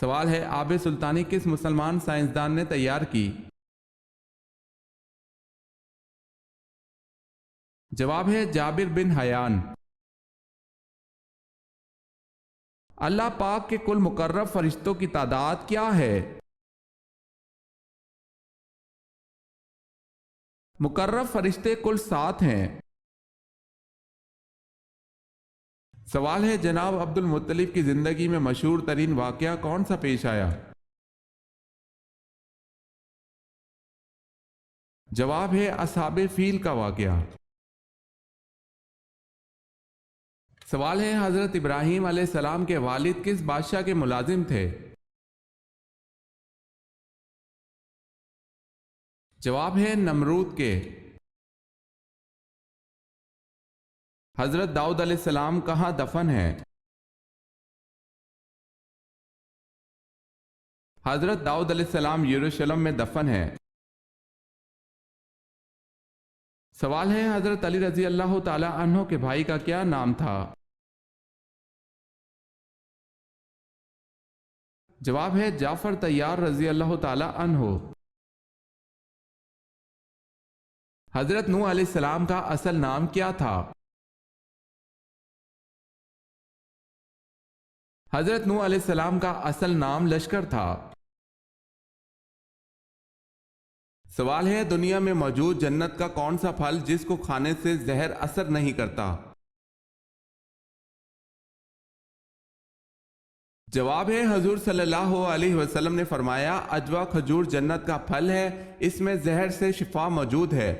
سوال ہے آب سلطانی کس مسلمان سائنسدان نے تیار کی؟ جواب ہے جابر بن حیان۔ اللہ پاک کے کل مقرب فرشتوں کی تعداد کیا ہے؟ مقرب فرشتے کل 7 ہیں۔ سوال ہے جناب عبد المطلب کی زندگی میں مشہور ترین واقعہ کون سا پیش آیا؟ جواب ہے اصحاب فیل کا واقعہ۔ سوال ہے حضرت ابراہیم علیہ السلام کے والد کس بادشاہ کے ملازم تھے؟ جواب ہے نمرود کے۔ حضرت داؤد علیہ السلام کہاں دفن ہیں؟ حضرت داؤد علیہ السلام یروشلم میں دفن ہیں۔ سوال ہے حضرت علی رضی اللہ تعالی عنہ کے بھائی کا کیا نام تھا؟ جواب ہے جعفر طیار رضی اللہ تعالی عنہ۔ حضرت نوح علیہ السلام کا اصل نام کیا تھا؟ حضرت نوح علیہ السلام کا اصل نام لشکر تھا۔ سوال ہے دنیا میں موجود جنت کا کون سا پھل جس کو کھانے سے زہر اثر نہیں کرتا؟ جواب ہے حضور صلی اللہ علیہ وسلم نے فرمایا عجوا کھجور جنت کا پھل ہے، اس میں زہر سے شفا موجود ہے۔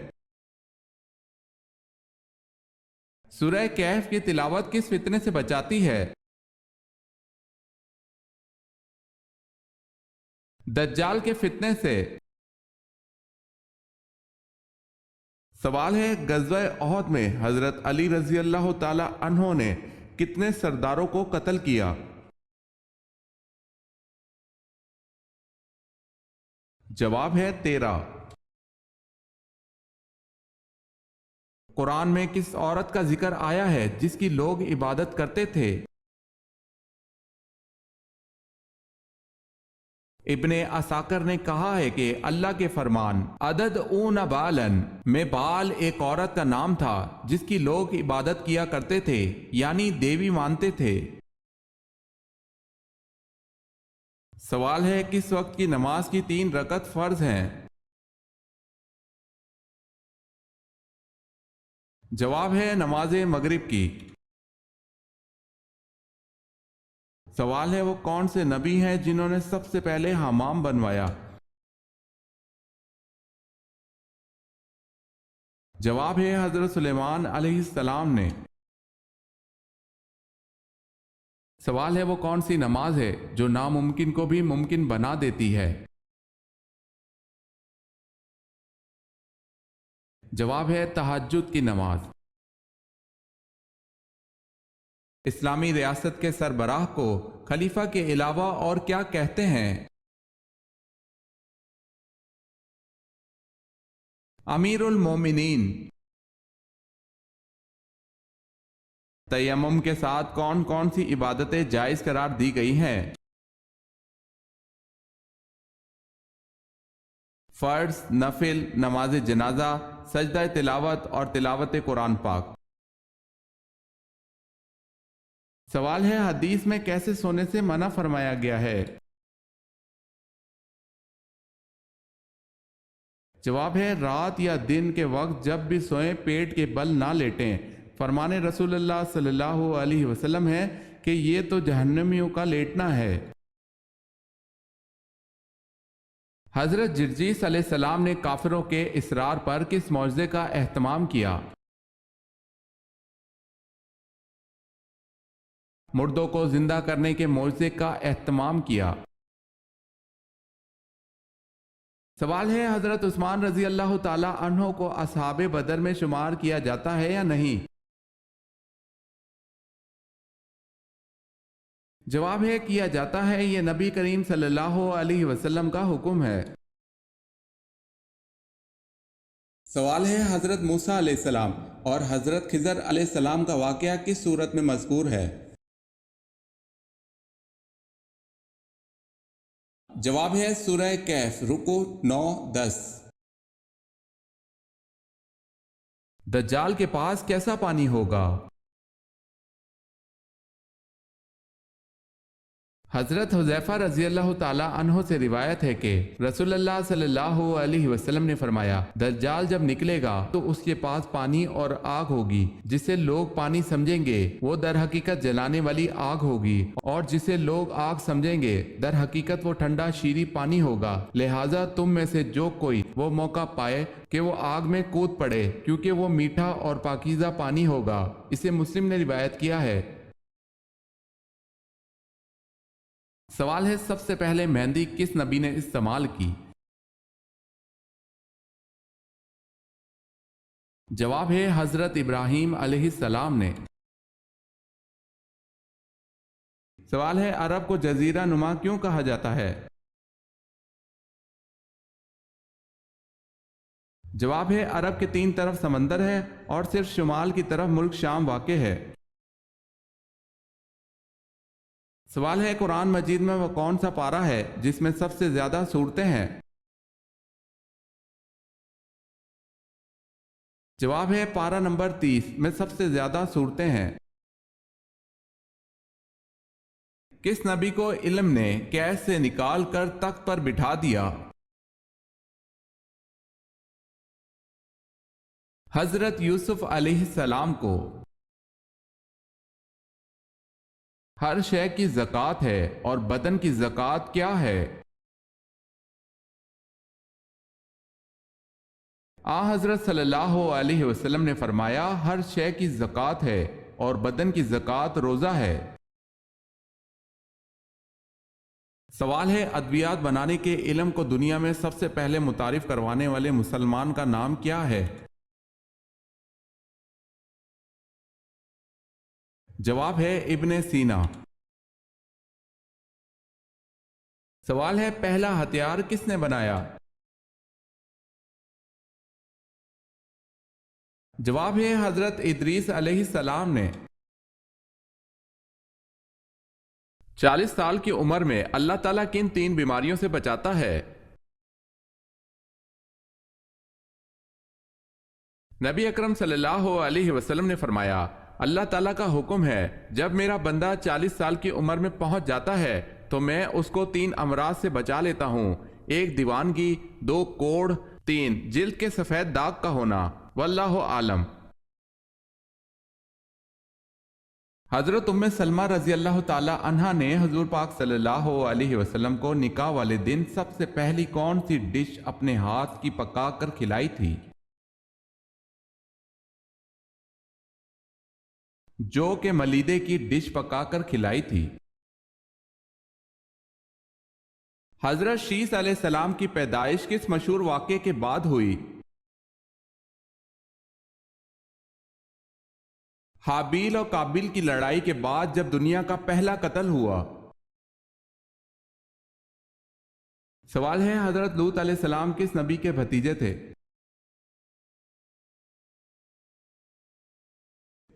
سورہ کہف کی تلاوت کس فتنے سے بچاتی ہے؟ دجال کے فتنے سے۔ سوال ہے غزوہ احد میں حضرت علی رضی اللہ تعالی عنہ نے کتنے سرداروں کو قتل کیا؟ جواب ہے 13۔ قرآن میں کس عورت کا ذکر آیا ہے جس کی لوگ عبادت کرتے تھے؟ ابن عساکر نے کہا ہے کہ اللہ کے فرمان عدد اون بالن میں بال ایک عورت کا نام تھا جس کی لوگ عبادت کیا کرتے تھے، یعنی دیوی مانتے تھے۔ سوال ہے کس وقت کی نماز کی 3 رکعت فرض ہیں؟ جواب ہے نماز مغرب کی۔ سوال ہے وہ کون سے نبی ہیں جنہوں نے سب سے پہلے حمام بنوایا؟ جواب ہے حضرت سلیمان علیہ السلام نے۔ سوال ہے وہ کون سی نماز ہے جو ناممکن کو بھی ممکن بنا دیتی ہے؟ جواب ہے تہجد کی نماز۔ اسلامی ریاست کے سربراہ کو خلیفہ کے علاوہ اور کیا کہتے ہیں؟ امیر المومنین۔ تیمم کے ساتھ کون کون سی عبادتیں جائز قرار دی گئی ہیں؟ فرض، نفل، نماز جنازہ، سجدہ تلاوت اور تلاوت قرآن پاک۔ سوال ہے حدیث میں کیسے سونے سے منع فرمایا گیا ہے؟ جواب ہے رات یا دن کے وقت جب بھی سوئیں پیٹ کے بل نہ لیٹیں۔ فرمان رسول اللہ صلی اللہ علیہ وسلم ہے کہ یہ تو جہنمیوں کا لیٹنا ہے۔ حضرت جرجیس علیہ السلام نے کافروں کے اصرار پر کس معجزے کا اہتمام کیا؟ مردوں کو زندہ کرنے کے معجزے کا اہتمام کیا۔ سوال ہے حضرت عثمان رضی اللہ تعالی عنہ کو اصحاب بدر میں شمار کیا جاتا ہے یا نہیں؟ جواب ہے کیا جاتا ہے، یہ نبی کریم صلی اللہ علیہ وسلم کا حکم ہے۔ سوال ہے حضرت موسیٰ علیہ السلام اور حضرت خضر علیہ السلام کا واقعہ کس سورت میں مذکور ہے؟ جواب ہے سورہ کہف رکو 9-10۔ دجال کے پاس کیسا پانی ہوگا؟ حضرت حذیفہ رضی اللہ تعالی عنہ سے روایت ہے کہ رسول اللہ صلی اللہ علیہ وسلم نے فرمایا، دجال جب نکلے گا تو اس کے پاس پانی اور آگ ہوگی، جسے لوگ پانی سمجھیں گے وہ در حقیقت جلانے والی آگ ہوگی، اور جسے لوگ آگ سمجھیں گے در حقیقت وہ ٹھنڈا شیریں پانی ہوگا۔ لہٰذا تم میں سے جو کوئی وہ موقع پائے کہ وہ آگ میں کود پڑے، کیونکہ وہ میٹھا اور پاکیزہ پانی ہوگا۔ اسے مسلم نے روایت کیا ہے۔ سوال ہے سب سے پہلے مہندی کس نبی نے استعمال کی؟ جواب ہے حضرت ابراہیم علیہ السلام نے۔ سوال ہے عرب کو جزیرہ نما کیوں کہا جاتا ہے؟ جواب ہے عرب کے 3 طرف سمندر ہے اور صرف شمال کی طرف ملک شام واقع ہے۔ سوال ہے قرآن مجید میں وہ کون سا پارہ ہے جس میں سب سے زیادہ صورتیں ہیں؟ جواب ہے پارہ نمبر 30 میں سب سے زیادہ صورتیں ہیں۔ کس نبی کو علم نے قید سے نکال کر تخت پر بٹھا دیا؟ حضرت یوسف علیہ السلام کو۔ ہر شے کی زکوٰۃ ہے اور بدن کی زکوٰۃ کیا ہے؟ حضرت صلی اللہ علیہ وسلم نے فرمایا ہر شے کی زکوٰۃ ہے اور بدن کی زکوٰۃ روزہ ہے۔ سوال ہے ادویات بنانے کے علم کو دنیا میں سب سے پہلے متعارف کروانے والے مسلمان کا نام کیا ہے؟ جواب ہے ابن سینا۔ سوال ہے پہلا ہتھیار کس نے بنایا؟ جواب ہے حضرت ادریس علیہ السلام نے۔ 40 سال کی عمر میں اللہ تعالیٰ کن 3 بیماریوں سے بچاتا ہے؟ نبی اکرم صلی اللہ علیہ وسلم نے فرمایا اللہ تعالیٰ کا حکم ہے جب میرا بندہ 40 سال کی عمر میں پہنچ جاتا ہے تو میں اس کو 3 امراض سے بچا لیتا ہوں، 1 دیوانگی، 2 کوڑ، 3 جلد کے سفید داغ کا ہونا، واللہ عالم۔ حضرت ام سلمہ رضی اللہ تعالی عنہا نے حضور پاک صلی اللہ علیہ وسلم کو نکاح والے دن سب سے پہلی کون سی ڈش اپنے ہاتھ کی پکا کر کھلائی تھی؟ جو کہ ملیدے کی ڈش پکا کر کھلائی تھی۔ حضرت شیس علیہ السلام کی پیدائش کس مشہور واقعے کے بعد ہوئی؟ حابیل اور قابیل کی لڑائی کے بعد جب دنیا کا پہلا قتل ہوا۔ سوال ہے حضرت لوط علیہ السلام کس نبی کے بھتیجے تھے؟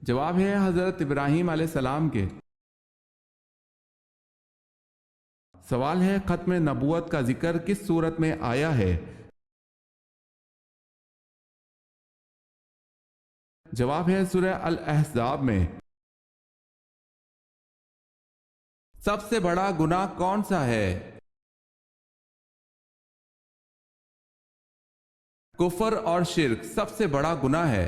جواب ہے حضرت ابراہیم علیہ السلام کے۔ سوال ہے ختم نبوت کا ذکر کس صورت میں آیا ہے؟ جواب ہے سورہ الاحزاب میں۔ سب سے بڑا گناہ کون سا ہے؟ کفر اور شرک سب سے بڑا گناہ ہے۔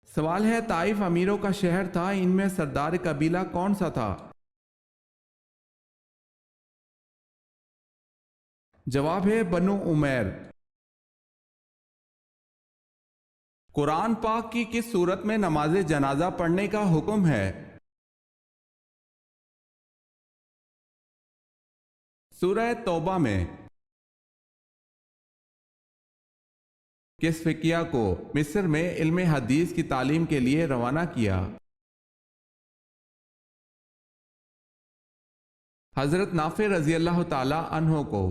سوال ہے طائف امیروں کا شہر تھا، ان میں سردار قبیلہ کون سا تھا؟ جواب ہے بنو عمیر۔ قرآن پاک کی کس صورت میں نماز جنازہ پڑھنے کا حکم ہے؟ سورہ توبہ میں۔ کس فقیہ کو مصر میں علم حدیث کی تعلیم کے لیے روانہ کیا؟ حضرت نافع رضی اللہ تعالی عنہ کو۔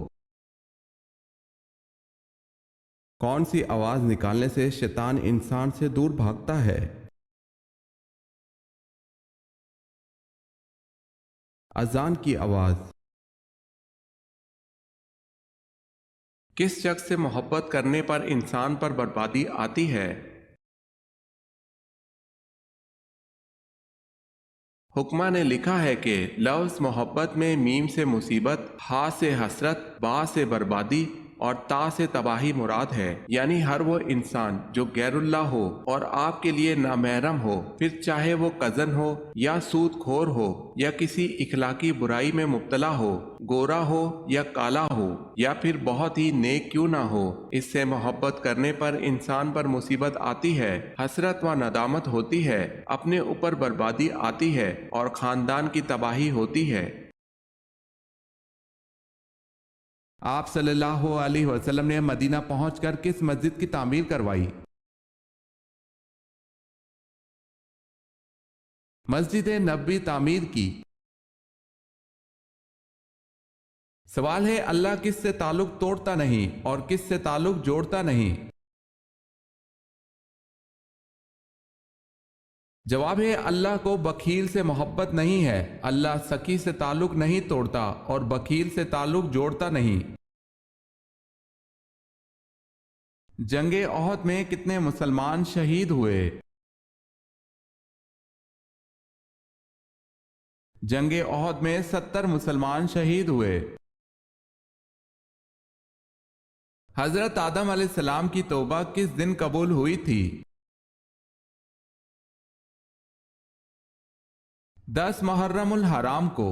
کون سی آواز نکالنے سے شیطان انسان سے دور بھاگتا ہے؟ اذان کی آواز۔ کس شخص سے محبت کرنے پر انسان پر بربادی آتی ہے؟ حکمہ نے لکھا ہے کہ لفظ محبت میں میم سے مصیبت، ہا سے حسرت، با سے بربادی اور تا سے تباہی مراد ہے، یعنی ہر وہ انسان جو غیر اللہ ہو اور آپ کے لیے نامحرم ہو، پھر چاہے وہ کزن ہو یا سود کھور ہو یا کسی اخلاقی برائی میں مبتلا ہو، گورا ہو یا کالا ہو یا پھر بہت ہی نیک کیوں نہ ہو، اس سے محبت کرنے پر انسان پر مصیبت آتی ہے، حسرت و ندامت ہوتی ہے، اپنے اوپر بربادی آتی ہے اور خاندان کی تباہی ہوتی ہے۔ آپ صلی اللہ علیہ وسلم نے مدینہ پہنچ کر کس مسجد کی تعمیر کروائی؟ مسجد نبوی تعمیر کی۔ سوال ہے اللہ کس سے تعلق توڑتا نہیں اور کس سے تعلق جوڑتا نہیں؟ جواب ہے اللہ کو بخیل سے محبت نہیں ہے، اللہ سخی سے تعلق نہیں توڑتا اور بخیل سے تعلق جوڑتا نہیں۔ جنگ احد میں کتنے مسلمان شہید ہوئے؟ جنگ احد میں 70 مسلمان شہید ہوئے۔ حضرت آدم علیہ السلام کی توبہ کس دن قبول ہوئی تھی؟ 10 محرم الحرام کو۔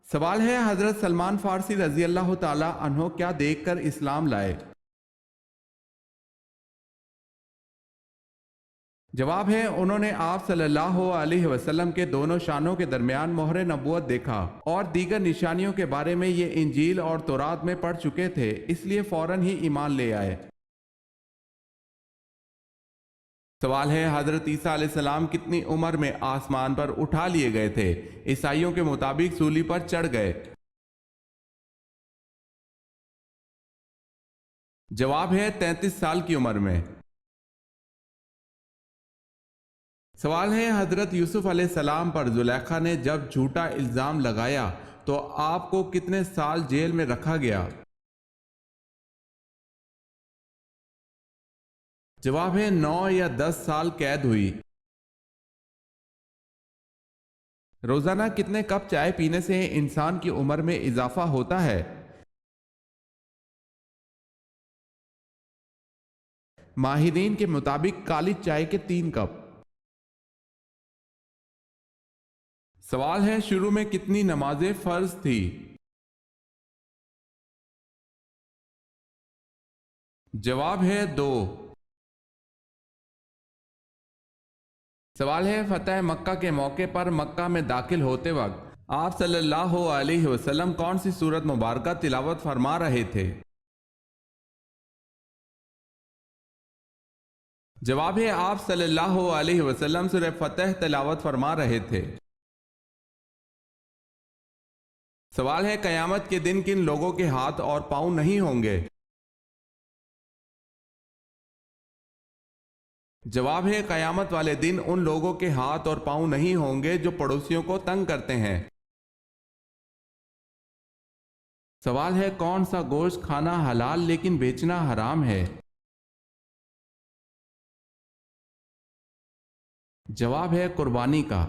سوال ہے حضرت سلمان فارسی رضی اللہ تعالی عنہ کیا دیکھ کر اسلام لائے؟ جواب ہے انہوں نے آپ صلی اللہ علیہ وسلم کے دونوں شانوں کے درمیان مہر نبوت دیکھا اور دیگر نشانیوں کے بارے میں یہ انجیل اور تورات میں پڑھ چکے تھے، اس لیے فوراً ہی ایمان لے آئے۔ سوال ہے حضرت عیسیٰ علیہ السلام کتنی عمر میں آسمان پر اٹھا لیے گئے تھے؟ عیسائیوں کے مطابق سولی پر چڑھ گئے۔ جواب ہے 33 سال کی عمر میں۔ سوال ہے حضرت یوسف علیہ السلام پر زلیخا نے جب جھوٹا الزام لگایا تو آپ کو کتنے سال جیل میں رکھا گیا؟ جواب ہے 9 یا 10 سال قید ہوئی۔ روزانہ کتنے کپ چائے پینے سے انسان کی عمر میں اضافہ ہوتا ہے؟ ماہرین کے مطابق کالی چائے کے 3 کپ۔ سوال ہے شروع میں کتنی نمازیں فرض تھی؟ جواب ہے 2۔ سوال ہے فتح مکہ کے موقع پر مکہ میں داخل ہوتے وقت آپ صلی اللہ علیہ وسلم کون سی سورت مبارکہ تلاوت فرما رہے تھے؟ جواب ہے آپ صلی اللہ علیہ وسلم سورہ فتح تلاوت فرما رہے تھے۔ سوال ہے قیامت کے دن کن لوگوں کے ہاتھ اور پاؤں نہیں ہوں گے؟ جواب ہے قیامت والے دن ان لوگوں کے ہاتھ اور پاؤں نہیں ہوں گے جو پڑوسیوں کو تنگ کرتے ہیں۔ سوال ہے کون سا گوشت کھانا حلال لیکن بیچنا حرام ہے؟ جواب ہے قربانی کا۔